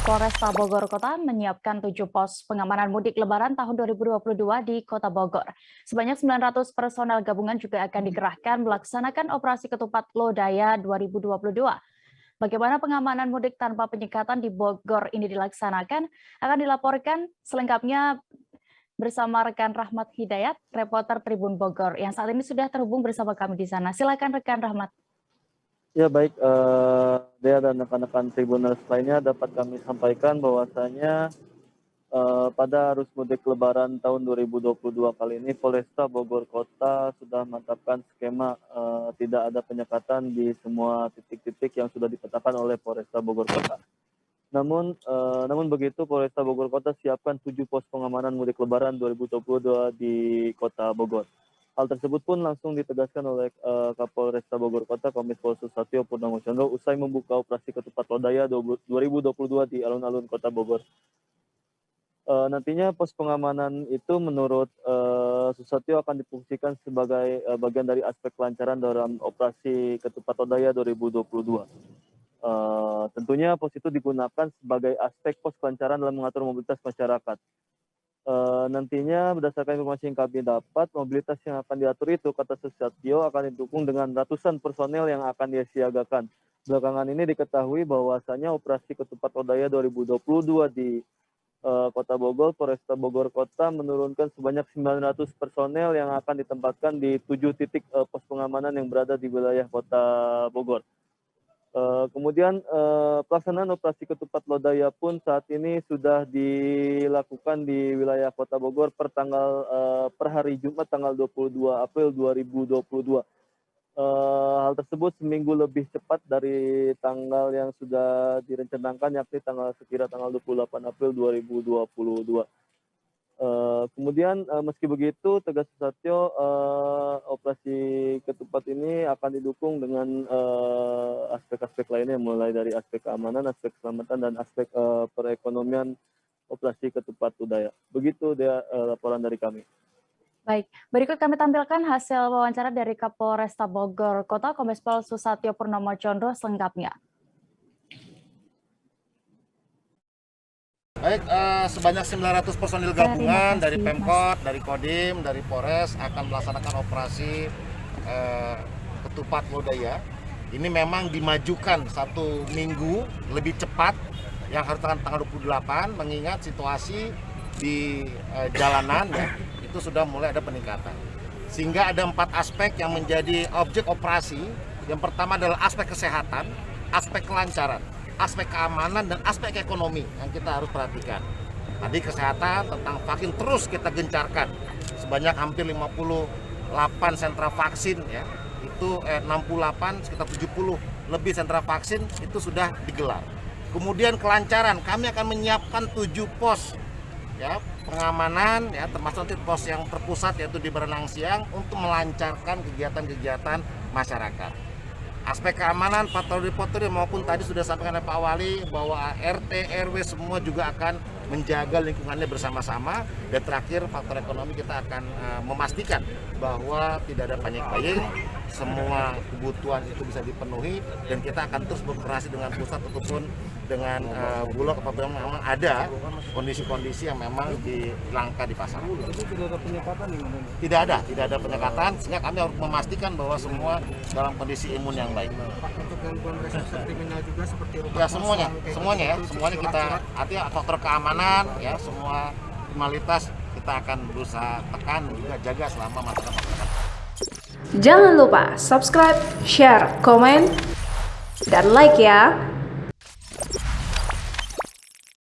Polresta Bogor Kota menyiapkan 7 pos pengamanan mudik Lebaran tahun 2022 di Kota Bogor. Sebanyak 900 personel gabungan juga akan dikerahkan melaksanakan operasi ketupat Lodaya 2022. Bagaimana pengamanan mudik tanpa penyekatan di Bogor ini dilaksanakan akan dilaporkan selengkapnya bersama rekan Rahmat Hidayat, reporter Tribun Bogor yang saat ini sudah terhubung bersama kami di sana. Silakan rekan Rahmat. Ya baik, Dea dan rekan-rekan Tribuners lainnya dapat kami sampaikan bahwasanya pada arus mudik Lebaran tahun 2022 kali ini Polresta Bogor Kota sudah menetapkan skema tidak ada penyekatan di semua titik-titik yang sudah dipetakan oleh Polresta Bogor Kota. Namun begitu Polresta Bogor Kota siapkan 7 pos pengamanan mudik Lebaran 2022 di Kota Bogor. Hal tersebut pun langsung ditegaskan oleh Kapolresta Bogor Kota Kombes Pol Susatyo Purnomo Chandra usai membuka operasi ketupat Lodaya 2022 di alun-alun Kota Bogor. Nantinya pos pengamanan itu menurut Susatyo akan difungsikan sebagai bagian dari aspek kelancaran dalam operasi ketupat Lodaya 2022. Tentunya pos itu digunakan sebagai aspek pos kelancaran dalam mengatur mobilitas masyarakat. Nantinya berdasarkan informasi yang kami dapat, mobilitas yang akan diatur itu, kata Susatyo, akan didukung dengan ratusan personel yang akan disiagakan. Belakangan ini diketahui bahwasanya operasi ketupat Lodaya 2022 di Kota Bogor, Polresta Bogor Kota menurunkan sebanyak 900 personel yang akan ditempatkan di 7 titik pos pengamanan yang berada di wilayah Kota Bogor. Kemudian pelaksanaan operasi ketupat Lodaya pun saat ini sudah dilakukan di wilayah Kota Bogor per hari Jumat tanggal 22 April 2022. Hal tersebut seminggu lebih cepat dari tanggal yang sudah direncanakan, yakni sekira tanggal 28 April 2022. Kemudian meski begitu, tegas Susatyo, operasi ketupat ini akan didukung dengan aspek-aspek lainnya, mulai dari aspek keamanan, aspek keselamatan, dan aspek perekonomian operasi ketupat Lodaya. Begitu dia laporan dari kami. Baik, berikut kami tampilkan hasil wawancara dari Kapolresta Bogor Kota Kombes Pol Susatyo Purnomo Chandra selengkapnya. Baik, sebanyak 900 personil gabungan dari Pemkot, dari Kodim, dari Polres akan melaksanakan operasi ketupat Lodaya. Ini memang dimajukan 1 minggu lebih cepat yang harus tanggal 28, mengingat situasi di jalanan ya, itu sudah mulai ada peningkatan. Sehingga ada 4 aspek yang menjadi objek operasi. Yang pertama adalah aspek kesehatan, aspek kelancaran, aspek keamanan, dan aspek ekonomi yang kita harus perhatikan. Tadi kesehatan tentang vaksin terus kita gencarkan. Sebanyak hampir 58 sentra vaksin ya. Itu 68 sekitar 70 lebih sentra vaksin itu sudah digelar. Kemudian kelancaran, kami akan menyiapkan 7 pos ya pengamanan ya, termasuk nanti pos yang terpusat yaitu di Berenang Siang untuk melancarkan kegiatan-kegiatan masyarakat. Aspek keamanan, patroli-patroli maupun tadi sudah sampaikan oleh Pak Wali bahwa RT, RW semua juga akan menjaga lingkungannya bersama-sama. Dan terakhir faktor ekonomi, kita akan memastikan bahwa tidak ada panic buying, semua kebutuhan itu bisa dipenuhi, dan kita akan terus berkoordinasi dengan pusat ataupun dengan Bulog apabila memang ada kondisi-kondisi yang memang langka di pasar. Tidak ada penyekatan nih? Tidak ada penyekatan, sehingga kami harus memastikan bahwa semua dalam kondisi imun yang baik. Untuk gangguan reserse kriminal juga seperti ya semuanya kita artinya faktor keamanan ya, semua kriminalitas kita akan berusaha tekan juga jaga selama masyarakat. Jangan lupa subscribe, share, komen, dan like ya.